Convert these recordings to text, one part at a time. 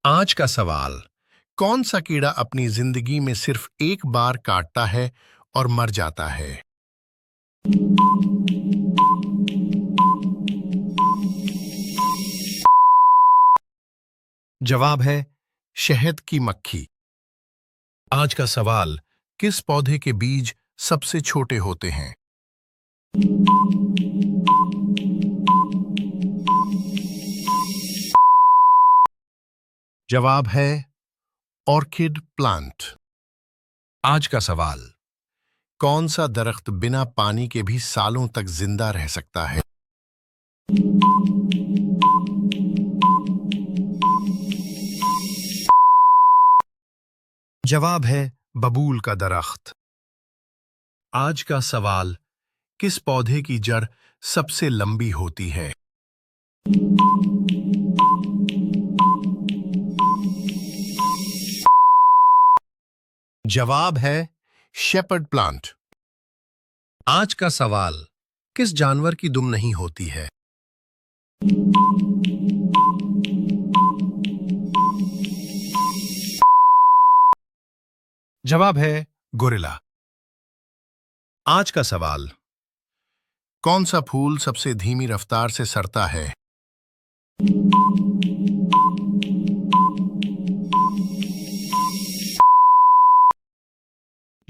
आज का सवाल। कौन सा कीड़ा अपनी जिंदगी में सिर्फ एक बार काटता है और मर जाता है? जवाब है शहद की मक्खी। आज का सवाल। किस पौधे के बीज सबसे छोटे होते हैं? जवाब है ऑर्किड प्लांट। आज का सवाल। कौन सा दरख्त बिना पानी के भी सालों तक जिंदा रह सकता है? जवाब है बबूल का दरख्त। आज का सवाल। किस पौधे की जड़ सबसे लंबी होती है? जवाब है शेपर्ड प्लांट। आज का सवाल। किस जानवर की दुम नहीं होती है? जवाब है गोरिल्ला। आज का सवाल। कौन सा फूल सबसे धीमी रफ्तार से सड़ता है?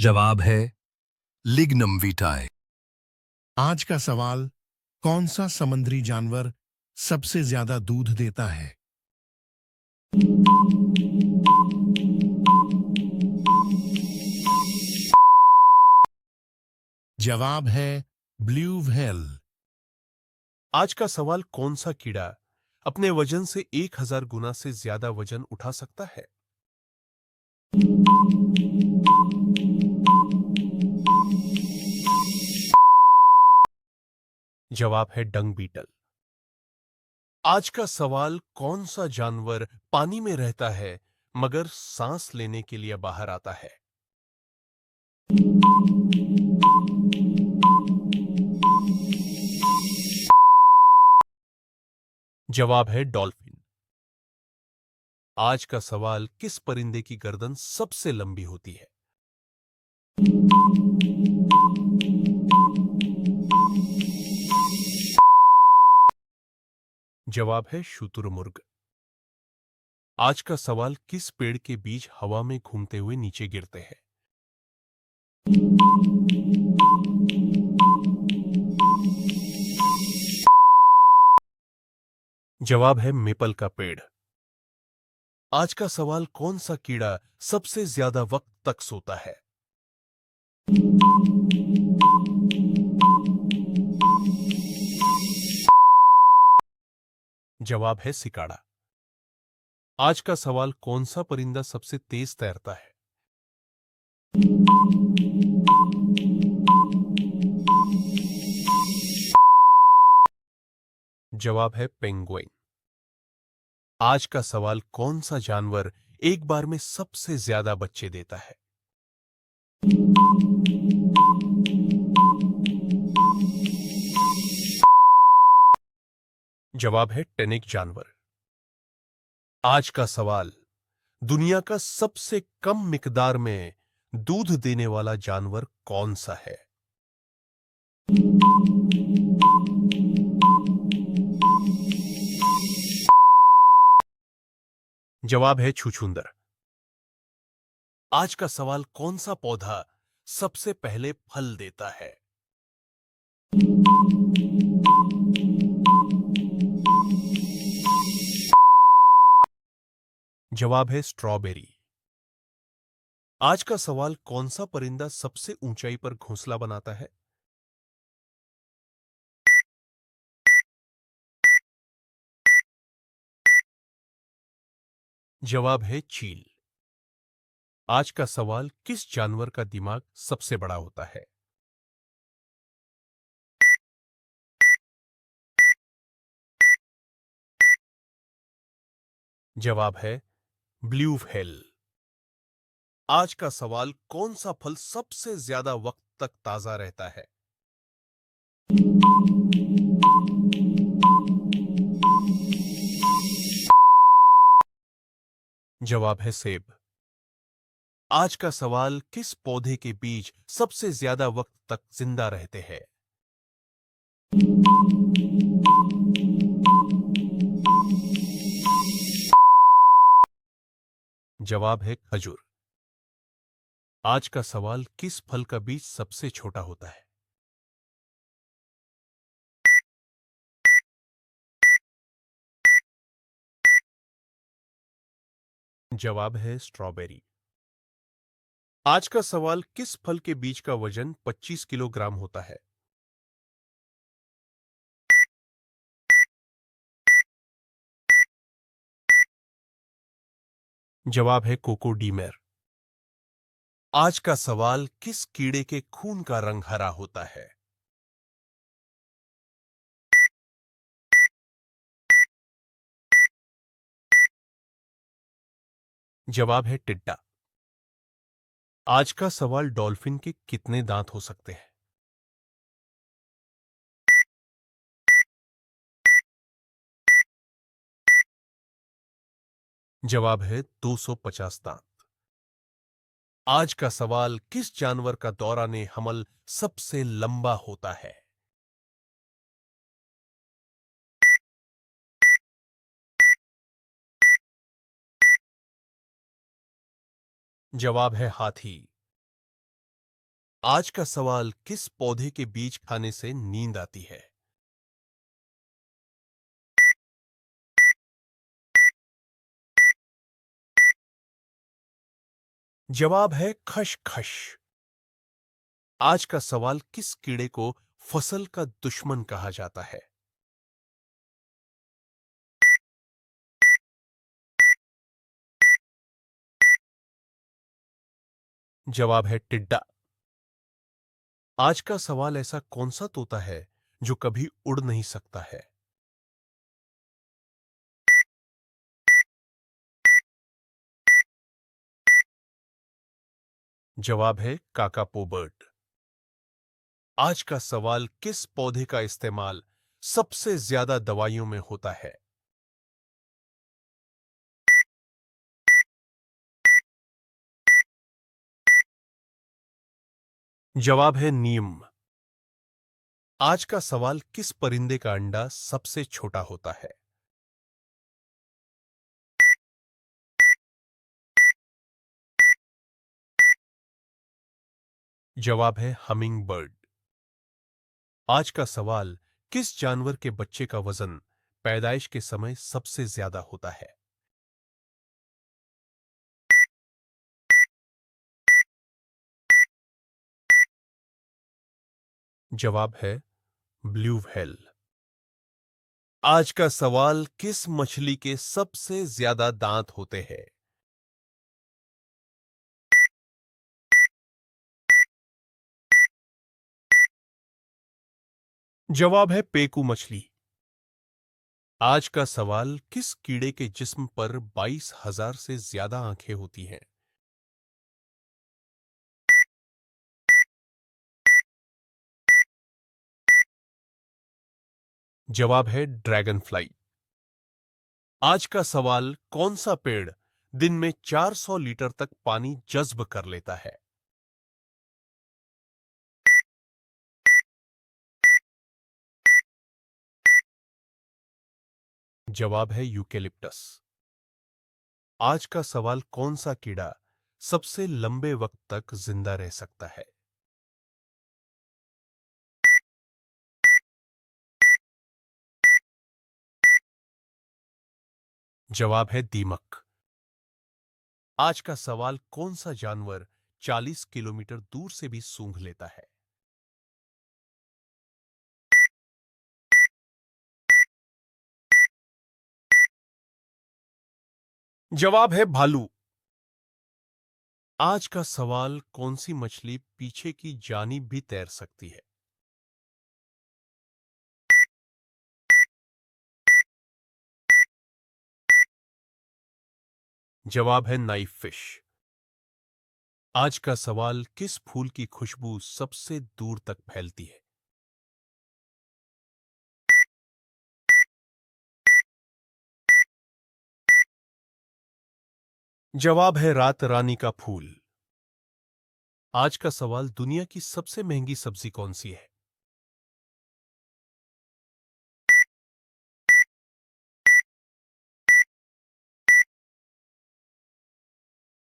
जवाब है लिग्नम वीटाए। आज का सवाल। कौन सा समुद्री जानवर सबसे ज्यादा दूध देता है? जवाब है ब्लू व्हेल। आज का सवाल, कौन सा कीड़ा अपने वजन से 1000 गुना से ज्यादा वजन उठा सकता है? जवाब है डंग बीटल। आज का सवाल, कौन सा जानवर पानी में रहता है मगर सांस लेने के लिए बाहर आता है? जवाब है डॉल्फिन। आज का सवाल, किस परिंदे की गर्दन सबसे लंबी होती है? जवाब है शुतुरमुर्ग। आज का सवाल, किस पेड़ के बीज हवा में घूमते हुए नीचे गिरते हैं? जवाब है मेपल का पेड़। आज का सवाल, कौन सा कीड़ा सबसे ज्यादा वक्त तक सोता है? जवाब है सिकाड़ा। आज का सवाल, कौन सा परिंदा सबसे तेज तैरता है? जवाब है पेंगुइन। आज का सवाल, कौन सा जानवर एक बार में सबसे ज्यादा बच्चे देता है? जवाब है टेनिक जानवर। आज का सवाल, दुनिया का सबसे कम मिकदार में दूध देने वाला जानवर कौन सा है? जवाब है छुछुंदर। आज का सवाल, कौन सा पौधा सबसे पहले फल देता है? जवाब है स्ट्रॉबेरी। आज का सवाल, कौन सा परिंदा सबसे ऊंचाई पर घोंसला बनाता है? जवाब है चील। आज का सवाल, किस जानवर का दिमाग सबसे बड़ा होता है? जवाब है ब्लू व्हेल। आज का सवाल, कौन सा फल सबसे ज्यादा वक्त तक ताजा रहता है? जवाब है सेब। आज का सवाल, किस पौधे के बीज सबसे ज्यादा वक्त तक जिंदा रहते हैं? जवाब है खजूर। आज का सवाल, किस फल का बीज सबसे छोटा होता है? जवाब है स्ट्रॉबेरी। आज का सवाल, किस फल के बीज का वजन 25 किलोग्राम होता है? जवाब है कोकोडीमर। आज का सवाल, किस कीड़े के खून का रंग हरा होता है? जवाब है टिड्डा। आज का सवाल, डॉल्फिन के कितने दांत हो सकते हैं? जवाब है 250 दांत। आज का सवाल, किस जानवर का दौरान हमल सबसे लंबा होता है? जवाब है हाथी। आज का सवाल, किस पौधे के बीज खाने से नींद आती है? जवाब है खसखस। आज का सवाल, किस कीड़े को फसल का दुश्मन कहा जाता है? जवाब है टिड्डा। आज का सवाल, ऐसा कौन सा तोता है जो कभी उड़ नहीं सकता है? जवाब है काकापो बर्ड। आज का सवाल, किस पौधे का इस्तेमाल सबसे ज्यादा दवाइयों में होता है? जवाब है नीम। आज का सवाल, किस परिंदे का अंडा सबसे छोटा होता है? जवाब है हमिंग बर्ड। आज का सवाल, किस जानवर के बच्चे का वजन पैदाइश के समय सबसे ज्यादा होता है? जवाब है ब्लू व्हेल। आज का सवाल, किस मछली के सबसे ज्यादा दांत होते हैं? जवाब है पेकू मछली। आज का सवाल, किस कीड़े के जिस्म पर 22,000 से ज्यादा आंखें होती हैं? जवाब है ड्रैगन फ्लाई। आज का सवाल, कौन सा पेड़ दिन में 400 लीटर तक पानी जज्ब कर लेता है? जवाब है यूकेलिप्टस। आज का सवाल, कौन सा कीड़ा सबसे लंबे वक्त तक जिंदा रह सकता है? जवाब है दीमक। आज का सवाल, कौन सा जानवर 40 किलोमीटर दूर से भी सूंघ लेता है? जवाब है भालू। आज का सवाल, कौन सी मछली पीछे की जानिब भी तैर सकती है? जवाब है नाइफ फिश। आज का सवाल, किस फूल की खुशबू सबसे दूर तक फैलती है? जवाब है रात रानी का फूल। आज का सवाल, दुनिया की सबसे महंगी सब्जी कौन सी है?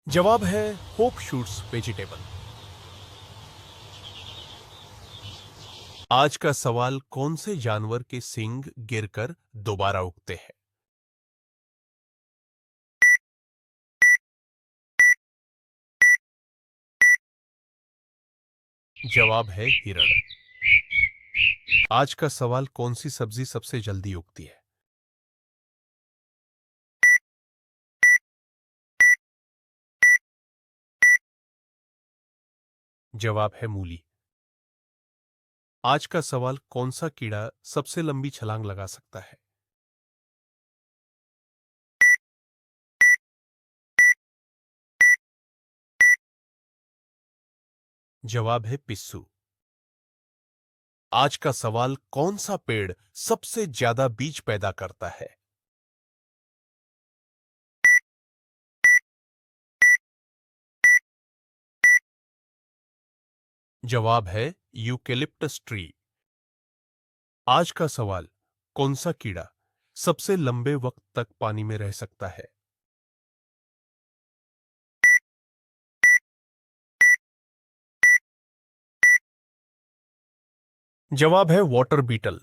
जवाब है होप शूट्स वेजिटेबल। आज का सवाल, कौन से जानवर के सींग गिरकर दोबारा उगते हैं? जवाब है हिरण। आज का सवाल, कौन सी सब्जी सबसे जल्दी उगती है? जवाब है मूली। आज का सवाल, कौन सा कीड़ा सबसे लंबी छलांग लगा सकता है? जवाब है पिस्सू। आज का सवाल, कौन सा पेड़ सबसे ज्यादा बीज पैदा करता है? जवाब है यूकेलिप्टस ट्री। आज का सवाल, कौन सा कीड़ा सबसे लंबे वक्त तक पानी में रह सकता है? जवाब है वाटर बीटल।